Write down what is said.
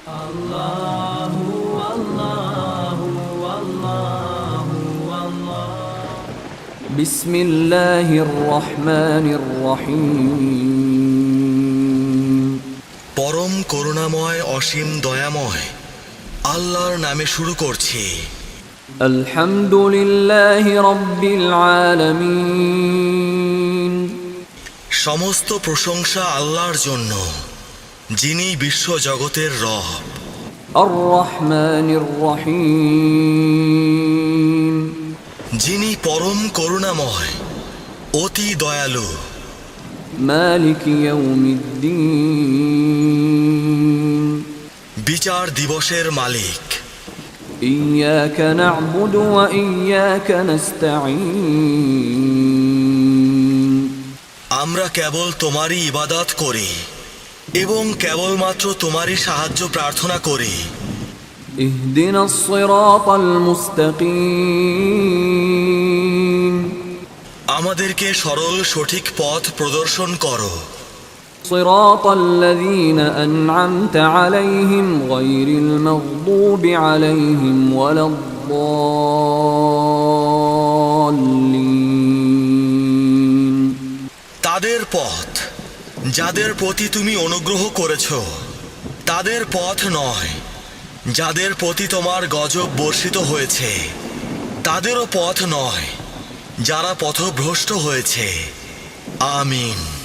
আল্লাহু আল্লাহু আল্লাহু আল্লাহ। বিসমিল্লাহির রহমানির রহিম। পরম করুণাময় অসীম দয়াময় আল্লাহর নামে শুরু করছি। আলহামদুলিল্লাহি রাব্বিল আলামিন। সমস্ত প্রশংসা আল্লাহর জন্য, যিনি বিশ্ব জগতের রব। আর রহমানির রহিম। যিনি পরম করুণাময়, অতি দয়ালু। মালিক ইয়াউমিদ্দিন। বিচার দিবসের মালিক। ইয়াকা না'বুদু ওয়া ইয়াকা নাস্তাঈন। আমরা কেবল তোমারই ইবাদত করি এবং কেবলমাত্র তোমারই সাহায্য প্রার্থনা করি। ইহদিনাস সিরাতাল মুস্তাকিম। আমাদেরকে সরল সঠিক পথ প্রদর্শন করো। সিরাতাল্লাযীনা আন'আমতা আলাইহিম গায়রিল মাগদুবি আলাইহিম ওয়ালাদ-দাল্লিন। তাদের পথ যাদের প্রতি তুমি অনুগ্রহ করেছ, তাদের পথ নয় যাদের প্রতি তোমার গজব বর্ষিত হয়েছে, তাদেরও পথ নয় যারা পথভ্রষ্ট হয়েছে। আমিন।